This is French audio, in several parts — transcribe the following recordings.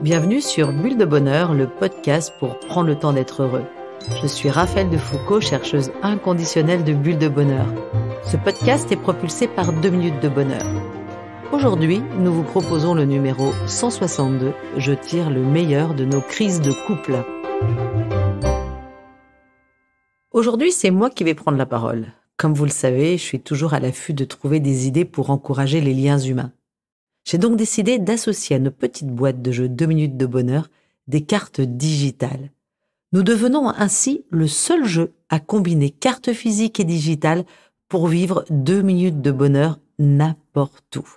Bienvenue sur Bulle de Bonheur, le podcast pour prendre le temps d'être heureux. Je suis Raphaël de Foucault, chercheuse inconditionnelle de Bulle de Bonheur. Ce podcast est propulsé par 2 minutes de bonheur. Aujourd'hui, nous vous proposons le numéro 162. Je tire le meilleur de nos crises de couple. Aujourd'hui, c'est moi qui vais prendre la parole. Comme vous le savez, je suis toujours à l'affût de trouver des idées pour encourager les liens humains. J'ai donc décidé d'associer à nos petites boîtes de jeux 2 minutes de bonheur des cartes digitales. Nous devenons ainsi le seul jeu à combiner cartes physiques et digitales pour vivre 2 minutes de bonheur n'importe où.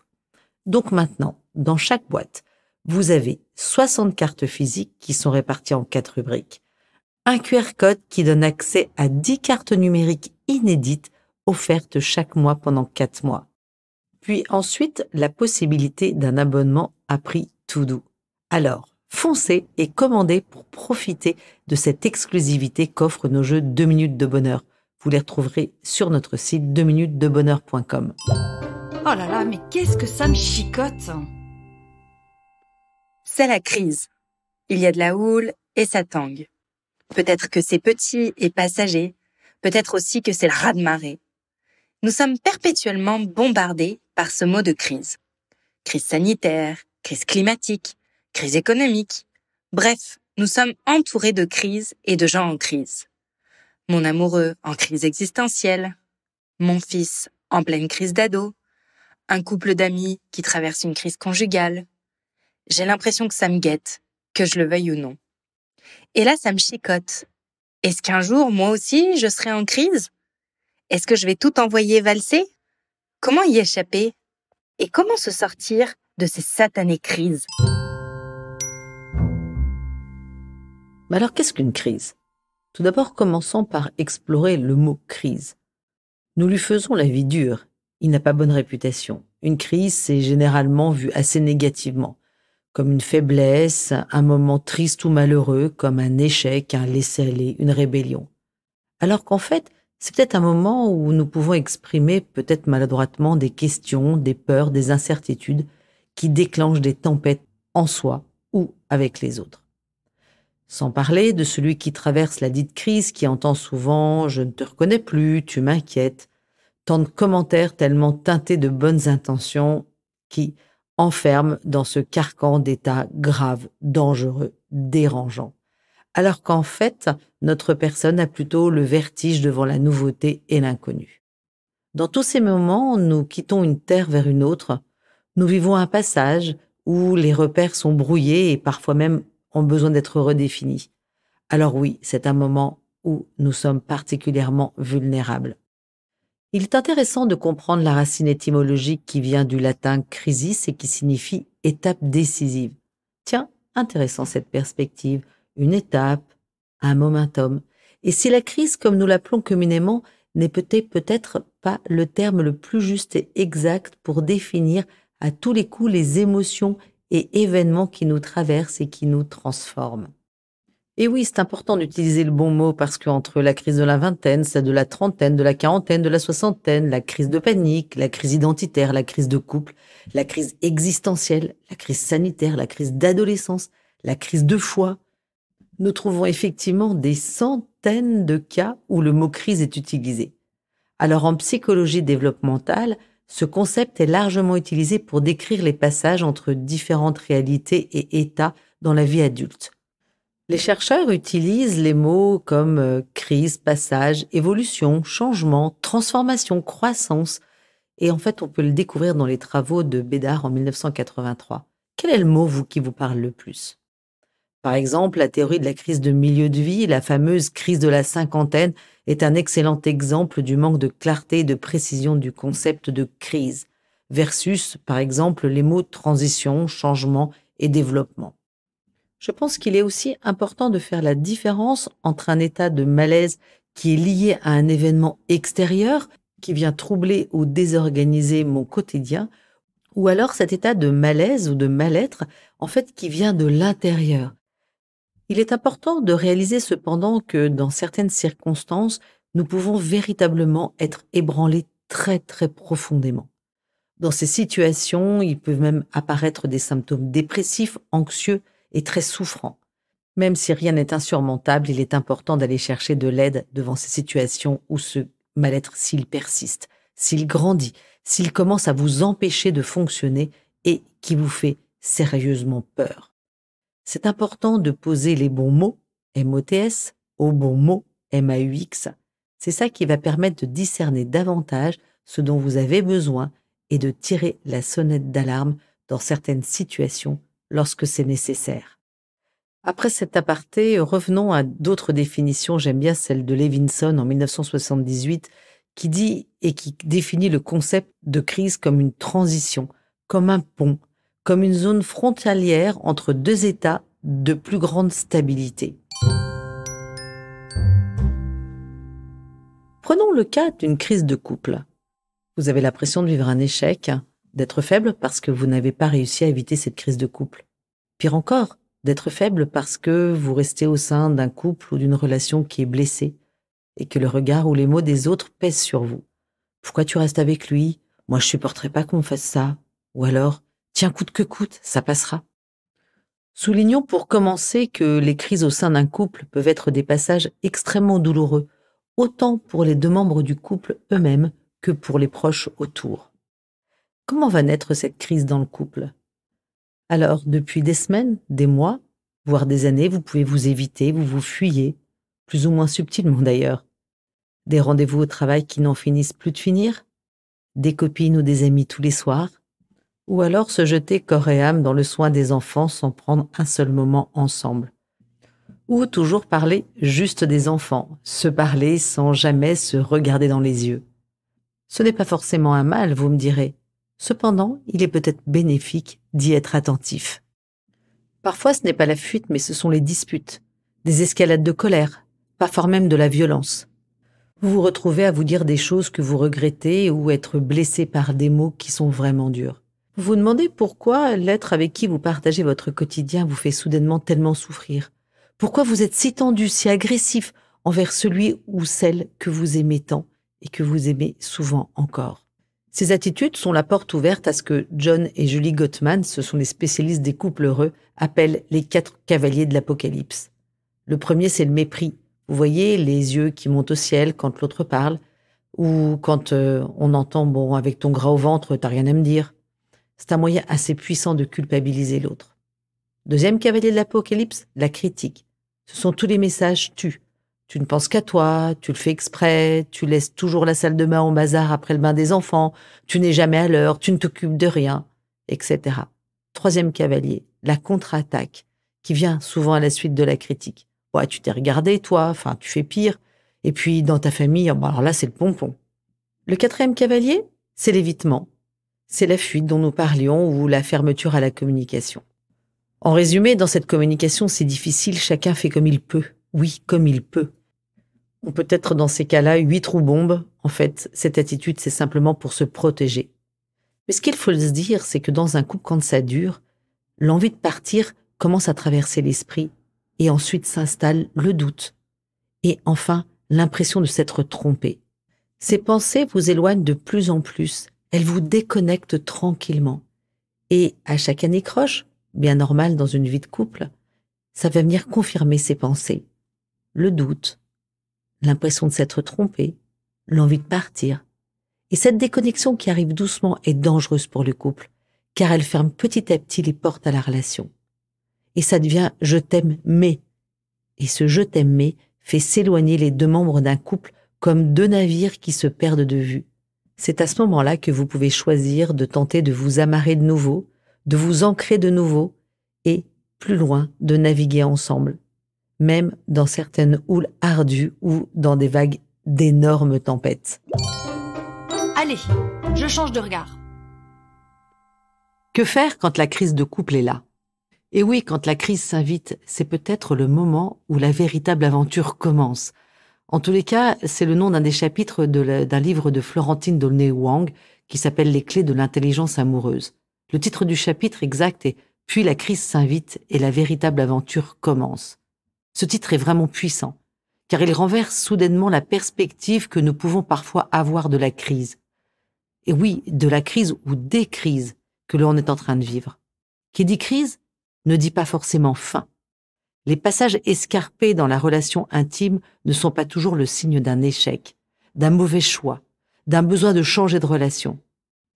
Donc maintenant, dans chaque boîte, vous avez 60 cartes physiques qui sont réparties en 4 rubriques. Un QR code qui donne accès à 10 cartes numériques inédites offertes chaque mois pendant 4 mois. Puis ensuite, la possibilité d'un abonnement à prix tout doux. Alors, foncez et commandez pour profiter de cette exclusivité qu'offrent nos jeux 2 minutes de bonheur. Vous les retrouverez sur notre site 2minutesdebonheur.com. Oh là là, mais qu'est-ce que ça me chicote! C'est la crise. Il y a de la houle et ça tangue. Peut-être que c'est petit et passager. Peut-être aussi que c'est le raz-de-marée. Nous sommes perpétuellement bombardés par ce mot de crise. Crise sanitaire, crise climatique, crise économique. Bref, nous sommes entourés de crises et de gens en crise. Mon amoureux en crise existentielle, mon fils en pleine crise d'ado, un couple d'amis qui traverse une crise conjugale. J'ai l'impression que ça me guette, que je le veuille ou non. Et là, ça me chicote. Est-ce qu'un jour, moi aussi, je serai en crise ? Est-ce que je vais tout envoyer valser ? Comment y échapper ? Et comment se sortir de ces satanées crises ? Mais alors, qu'est-ce qu'une crise ? Tout d'abord, commençons par explorer le mot crise. Nous lui faisons la vie dure. Il n'a pas bonne réputation. Une crise, c'est généralement vu assez négativement, comme une faiblesse, un moment triste ou malheureux, comme un échec, un laisser-aller, une rébellion. Alors qu'en fait, c'est peut-être un moment où nous pouvons exprimer, peut-être maladroitement, des questions, des peurs, des incertitudes qui déclenchent des tempêtes en soi ou avec les autres. Sans parler de celui qui traverse la dite crise, qui entend souvent « je ne te reconnais plus, tu m'inquiètes », tant de commentaires tellement teintés de bonnes intentions qui enferment dans ce carcan d'état grave, dangereux, dérangeant. Alors qu'en fait, notre personne a plutôt le vertige devant la nouveauté et l'inconnu. Dans tous ces moments, nous quittons une terre vers une autre, nous vivons un passage où les repères sont brouillés et parfois même ont besoin d'être redéfinis. Alors oui, c'est un moment où nous sommes particulièrement vulnérables. Il est intéressant de comprendre la racine étymologique qui vient du latin crisis et qui signifie étape décisive. Tiens, intéressant cette perspective. Une étape, un momentum. Et si la crise, comme nous l'appelons communément, n'est peut-être pas le terme le plus juste et exact pour définir à tous les coups les émotions et événements qui nous traversent et qui nous transforment. Et oui, c'est important d'utiliser le bon mot parce qu'entre la crise de la vingtaine, celle de la trentaine, de la quarantaine, de la soixantaine, la crise de panique, la crise identitaire, la crise de couple, la crise existentielle, la crise sanitaire, la crise d'adolescence, la crise de foi, nous trouvons effectivement des centaines de cas où le mot crise est utilisé. Alors en psychologie développementale, ce concept est largement utilisé pour décrire les passages entre différentes réalités et états dans la vie adulte. Les chercheurs utilisent les mots comme crise, passage, évolution, changement, transformation, croissance. Et en fait, on peut le découvrir dans les travaux de Bédard en 1983. Quel est le mot, qui vous parle le plus ? Par exemple, la théorie de la crise de milieu de vie, la fameuse crise de la cinquantaine, est un excellent exemple du manque de clarté et de précision du concept de crise, versus, par exemple, les mots transition, changement et développement. Je pense qu'il est aussi important de faire la différence entre un état de malaise qui est lié à un événement extérieur qui vient troubler ou désorganiser mon quotidien, ou alors cet état de malaise ou de mal-être, en fait, qui vient de l'intérieur. Il est important de réaliser cependant que dans certaines circonstances, nous pouvons véritablement être ébranlés très très profondément. Dans ces situations, il peut même apparaître des symptômes dépressifs, anxieux et très souffrant. Même si rien n'est insurmontable, il est important d'aller chercher de l'aide devant ces situations où ce mal-être, s'il persiste, s'il grandit, s'il commence à vous empêcher de fonctionner et qui vous fait sérieusement peur. C'est important de poser les bons mots, MOTS, aux bons mots, MAUX. C'est ça qui va permettre de discerner davantage ce dont vous avez besoin et de tirer la sonnette d'alarme dans certaines situations lorsque c'est nécessaire. Après cet aparté, revenons à d'autres définitions. J'aime bien celle de Levinson en 1978 qui dit et qui définit le concept de crise comme une transition, comme un pont, comme une zone frontalière entre deux états de plus grande stabilité. Prenons le cas d'une crise de couple. Vous avez l'impression de vivre un échec, d'être faible parce que vous n'avez pas réussi à éviter cette crise de couple. Pire encore, d'être faible parce que vous restez au sein d'un couple ou d'une relation qui est blessée et que le regard ou les mots des autres pèsent sur vous. Pourquoi tu restes avec lui? Moi, je supporterais pas qu'on me fasse ça. Ou alors, tiens, coûte que coûte, ça passera. Soulignons pour commencer que les crises au sein d'un couple peuvent être des passages extrêmement douloureux, autant pour les deux membres du couple eux-mêmes que pour les proches autour. Comment va naître cette crise dans le couple? Alors, depuis des semaines, des mois, voire des années, vous pouvez vous éviter, vous vous fuyez, plus ou moins subtilement d'ailleurs. Des rendez-vous au travail qui n'en finissent plus de finir, des copines ou des amis tous les soirs, ou alors se jeter corps et âme dans le soin des enfants sans prendre un seul moment ensemble. Ou toujours parler juste des enfants, se parler sans jamais se regarder dans les yeux. Ce n'est pas forcément un mal, vous me direz. Cependant, il est peut-être bénéfique d'y être attentif. Parfois, ce n'est pas la fuite, mais ce sont les disputes, des escalades de colère, parfois même de la violence. Vous vous retrouvez à vous dire des choses que vous regrettez ou être blessé par des mots qui sont vraiment durs. Vous vous demandez pourquoi l'être avec qui vous partagez votre quotidien vous fait soudainement tellement souffrir. Pourquoi vous êtes si tendu, si agressif envers celui ou celle que vous aimez tant et que vous aimez souvent encore. Ces attitudes sont la porte ouverte à ce que John et Julie Gottman, ce sont les spécialistes des couples heureux, appellent les 4 cavaliers de l'Apocalypse. Le premier, c'est le mépris. Vous voyez les yeux qui montent au ciel quand l'autre parle, ou quand on entend « bon, avec ton gras au ventre, t'as rien à me dire ». C'est un moyen assez puissant de culpabiliser l'autre. Deuxième cavalier de l'Apocalypse, la critique. Ce sont tous les messages « tu ». Tu ne penses qu'à toi, tu le fais exprès, tu laisses toujours la salle de bain en bazar après le bain des enfants, tu n'es jamais à l'heure, tu ne t'occupes de rien, etc. Troisième cavalier, la contre-attaque, qui vient souvent à la suite de la critique. Ouais, tu t'es regardé, toi, enfin, tu fais pire. Et puis, dans ta famille, bon, alors là, c'est le pompon. Le quatrième cavalier, c'est l'évitement. C'est la fuite dont nous parlions ou la fermeture à la communication. En résumé, dans cette communication, c'est difficile, chacun fait comme il peut. Oui, comme il peut. On peut être dans ces cas-là 8 trous bombes. En fait, cette attitude, c'est simplement pour se protéger. Mais ce qu'il faut se dire, c'est que dans un couple, quand ça dure, l'envie de partir commence à traverser l'esprit et ensuite s'installe le doute. Et enfin, l'impression de s'être trompé. Ces pensées vous éloignent de plus en plus. Elles vous déconnectent tranquillement. Et à chaque anicroche, bien normal dans une vie de couple, ça va venir confirmer ces pensées. Le doute, l'impression de s'être trompé, l'envie de partir. Et cette déconnexion qui arrive doucement est dangereuse pour le couple, car elle ferme petit à petit les portes à la relation. Et ça devient « je t'aime mais ». Et ce « je t'aime mais » fait s'éloigner les deux membres d'un couple comme deux navires qui se perdent de vue. C'est à ce moment-là que vous pouvez choisir de tenter de vous amarrer de nouveau, de vous ancrer de nouveau et, plus loin, de naviguer ensemble. Même dans certaines houles ardues ou dans des vagues d'énormes tempêtes. Allez, je change de regard. Que faire quand la crise de couple est là? Et oui, quand la crise s'invite, c'est peut-être le moment où la véritable aventure commence. En tous les cas, c'est le nom d'un des chapitres d'un livre de Florentine D'aulnay-Wang qui s'appelle « Les clés de l'intelligence amoureuse ». Le titre du chapitre exact est « Puis la crise s'invite et la véritable aventure commence ». Ce titre est vraiment puissant, car il renverse soudainement la perspective que nous pouvons parfois avoir de la crise. Et oui, de la crise ou des crises que l'on est en train de vivre. Qui dit crise, ne dit pas forcément fin. Les passages escarpés dans la relation intime ne sont pas toujours le signe d'un échec, d'un mauvais choix, d'un besoin de changer de relation.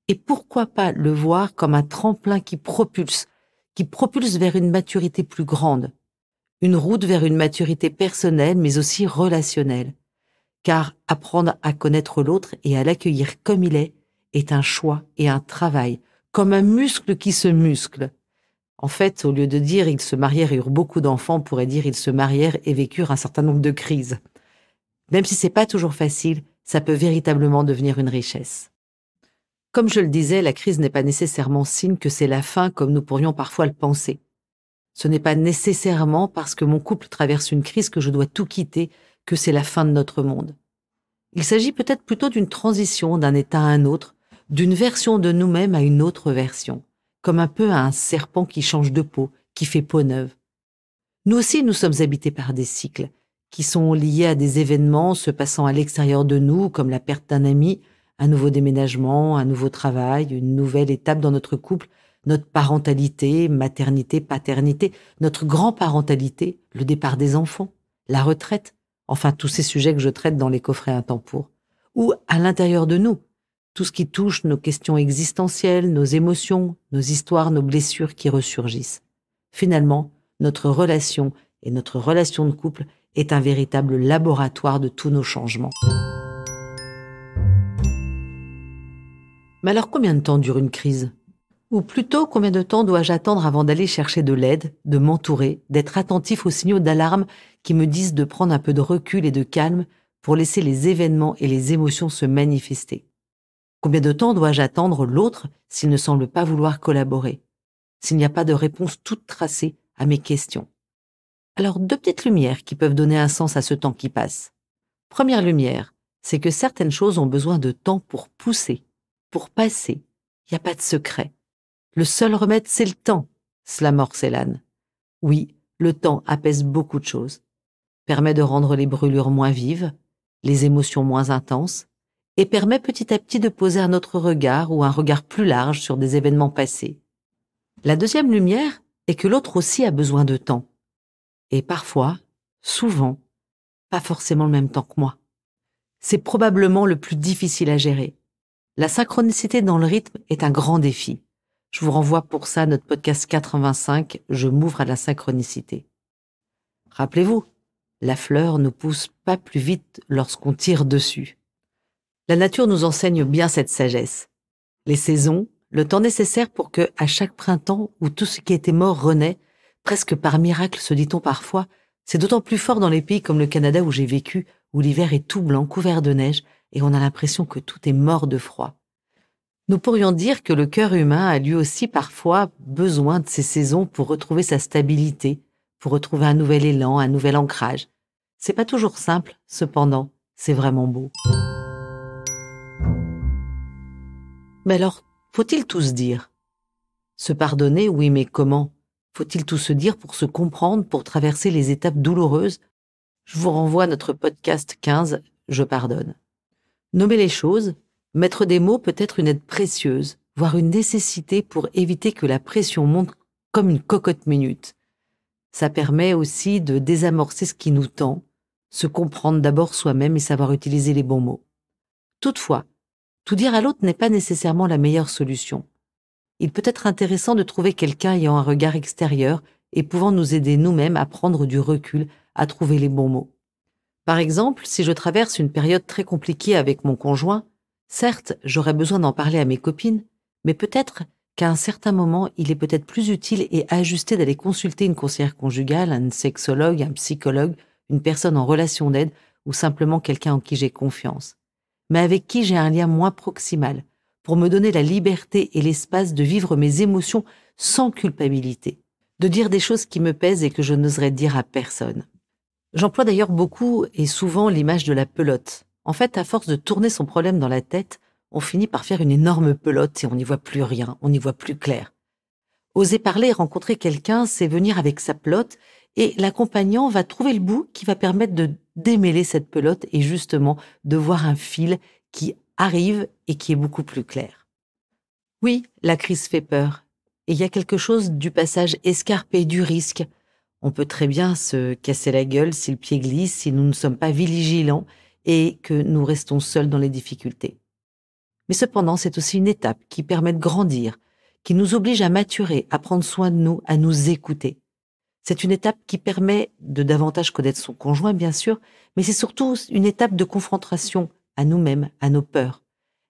Et pourquoi pas le voir comme un tremplin qui propulse vers une maturité plus grande, une route vers une maturité personnelle mais aussi relationnelle. Car apprendre à connaître l'autre et à l'accueillir comme il est un choix et un travail, comme un muscle qui se muscle. En fait, au lieu de dire ils se marièrent et eurent beaucoup d'enfants, on pourrait dire ils se marièrent et vécurent un certain nombre de crises. Même si c'est pas toujours facile, ça peut véritablement devenir une richesse. Comme je le disais, la crise n'est pas nécessairement signe que c'est la fin comme nous pourrions parfois le penser. Ce n'est pas nécessairement parce que mon couple traverse une crise que je dois tout quitter que c'est la fin de notre monde. Il s'agit peut-être plutôt d'une transition d'un état à un autre, d'une version de nous-mêmes à une autre version, comme un peu un serpent qui change de peau, qui fait peau neuve. Nous aussi, nous sommes habités par des cycles, qui sont liés à des événements se passant à l'extérieur de nous, comme la perte d'un ami, un nouveau déménagement, un nouveau travail, une nouvelle étape dans notre couple, notre parentalité, maternité, paternité, notre grand-parentalité, le départ des enfants, la retraite, enfin tous ces sujets que je traite dans les coffrets Un temps pour, ou à l'intérieur de nous, tout ce qui touche nos questions existentielles, nos émotions, nos histoires, nos blessures qui ressurgissent. Finalement, notre relation et notre relation de couple est un véritable laboratoire de tous nos changements. Mais alors combien de temps dure une crise ? Ou plutôt, combien de temps dois-je attendre avant d'aller chercher de l'aide, de m'entourer, d'être attentif aux signaux d'alarme qui me disent de prendre un peu de recul et de calme pour laisser les événements et les émotions se manifester ? Combien de temps dois-je attendre l'autre s'il ne semble pas vouloir collaborer, s'il n'y a pas de réponse toute tracée à mes questions? Alors, deux petites lumières qui peuvent donner un sens à ce temps qui passe. Première lumière, c'est que certaines choses ont besoin de temps pour pousser, pour passer. Il n'y a pas de secret. Le seul remède, c'est le temps, Slamor Celan. Oui, le temps apaise beaucoup de choses, permet de rendre les brûlures moins vives, les émotions moins intenses, et permet petit à petit de poser un autre regard ou un regard plus large sur des événements passés. La deuxième lumière est que l'autre aussi a besoin de temps. Et parfois, souvent, pas forcément le même temps que moi. C'est probablement le plus difficile à gérer. La synchronicité dans le rythme est un grand défi. Je vous renvoie pour ça à notre podcast 85, Je m'ouvre à la synchronicité. Rappelez-vous, la fleur ne pousse pas plus vite lorsqu'on tire dessus. La nature nous enseigne bien cette sagesse. Les saisons, le temps nécessaire pour que, à chaque printemps où tout ce qui était mort renaît, presque par miracle se dit-on parfois, c'est d'autant plus fort dans les pays comme le Canada où j'ai vécu, où l'hiver est tout blanc, couvert de neige, et on a l'impression que tout est mort de froid. Nous pourrions dire que le cœur humain a lui aussi parfois besoin de ces saisons pour retrouver sa stabilité, pour retrouver un nouvel élan, un nouvel ancrage. C'est pas toujours simple, cependant, c'est vraiment beau. Mais alors, faut-il tout se dire ? Se pardonner, oui, mais comment ? Faut-il tout se dire pour se comprendre, pour traverser les étapes douloureuses ? Je vous renvoie à notre podcast 15, Je pardonne. Nommer les choses, mettre des mots peut être une aide précieuse, voire une nécessité pour éviter que la pression monte comme une cocotte minute. Ça permet aussi de désamorcer ce qui nous tend, se comprendre d'abord soi-même et savoir utiliser les bons mots. Toutefois, tout dire à l'autre n'est pas nécessairement la meilleure solution. Il peut être intéressant de trouver quelqu'un ayant un regard extérieur et pouvant nous aider nous-mêmes à prendre du recul, à trouver les bons mots. Par exemple, si je traverse une période très compliquée avec mon conjoint, certes, j'aurais besoin d'en parler à mes copines, mais peut-être qu'à un certain moment, il est peut-être plus utile et ajusté d'aller consulter une conseillère conjugale, un sexologue, un psychologue, une personne en relation d'aide ou simplement quelqu'un en qui j'ai confiance, mais avec qui j'ai un lien moins proximal, pour me donner la liberté et l'espace de vivre mes émotions sans culpabilité, de dire des choses qui me pèsent et que je n'oserais dire à personne. J'emploie d'ailleurs beaucoup et souvent l'image de la pelote. En fait, à force de tourner son problème dans la tête, on finit par faire une énorme pelote et on n'y voit plus rien, on n'y voit plus clair. Oser parler et rencontrer quelqu'un, c'est venir avec sa pelote et l'accompagnant va trouver le bout qui va permettre de démêler cette pelote et justement de voir un fil qui arrive et qui est beaucoup plus clair. Oui, la crise fait peur. Et il y a quelque chose du passage escarpé, du risque. On peut très bien se casser la gueule si le pied glisse, si nous ne sommes pas vigilants et que nous restons seuls dans les difficultés. Mais cependant, c'est aussi une étape qui permet de grandir, qui nous oblige à maturer, à prendre soin de nous, à nous écouter. C'est une étape qui permet de davantage connaître son conjoint, bien sûr, mais c'est surtout une étape de confrontation à nous-mêmes, à nos peurs.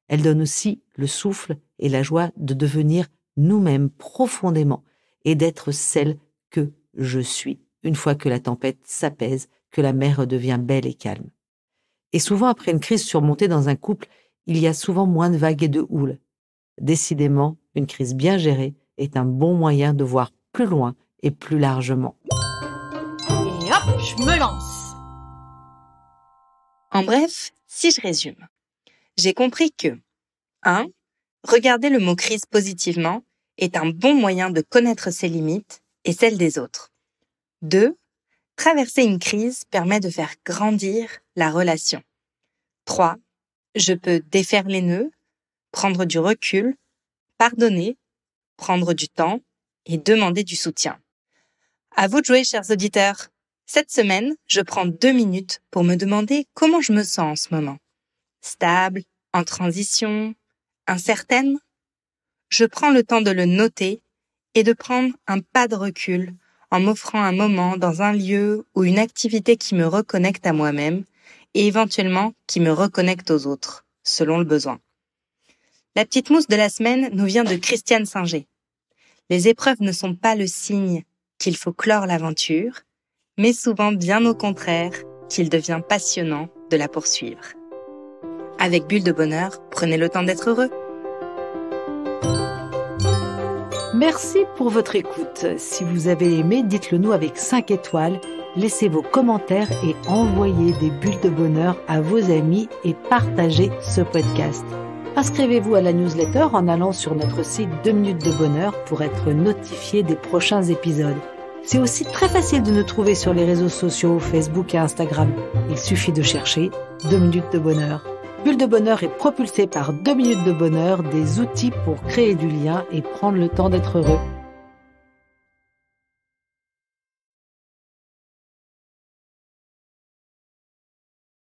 Elle donne aussi le souffle et la joie de devenir nous-mêmes profondément et d'être celle que je suis, une fois que la tempête s'apaise, que la mer redevient belle et calme. Et souvent, après une crise surmontée dans un couple, il y a souvent moins de vagues et de houles. Décidément, une crise bien gérée est un bon moyen de voir plus loin et plus largement. Et hop, je me lance. En bref, si je résume, j'ai compris que 1. Regarder le mot crise positivement est un bon moyen de connaître ses limites et celles des autres. 2. Traverser une crise permet de faire grandir la relation. 3. Je peux défaire les nœuds, prendre du recul, pardonner, prendre du temps et demander du soutien. À vous de jouer, chers auditeurs. Cette semaine, je prends 2 minutes pour me demander comment je me sens en ce moment. Stable, en transition, incertaine? Je prends le temps de le noter et de prendre un pas de recul en m'offrant un moment dans un lieu ou une activité qui me reconnecte à moi-même et éventuellement qui me reconnecte aux autres, selon le besoin. La petite mousse de la semaine nous vient de Christiane Singer. Les épreuves ne sont pas le signe qu'il faut clore l'aventure, mais souvent bien au contraire qu'il devient passionnant de la poursuivre. Avec Bulle de Bonheur, prenez le temps d'être heureux. Merci pour votre écoute. Si vous avez aimé, dites-le nous avec 5 étoiles. Laissez vos commentaires et envoyez des bulles de bonheur à vos amis et partagez ce podcast. Inscrivez-vous à la newsletter en allant sur notre site 2 minutes de bonheur pour être notifié des prochains épisodes. C'est aussi très facile de nous trouver sur les réseaux sociaux, Facebook et Instagram. Il suffit de chercher 2 minutes de bonheur. Bulle de bonheur est propulsé par 2 minutes de bonheur, des outils pour créer du lien et prendre le temps d'être heureux.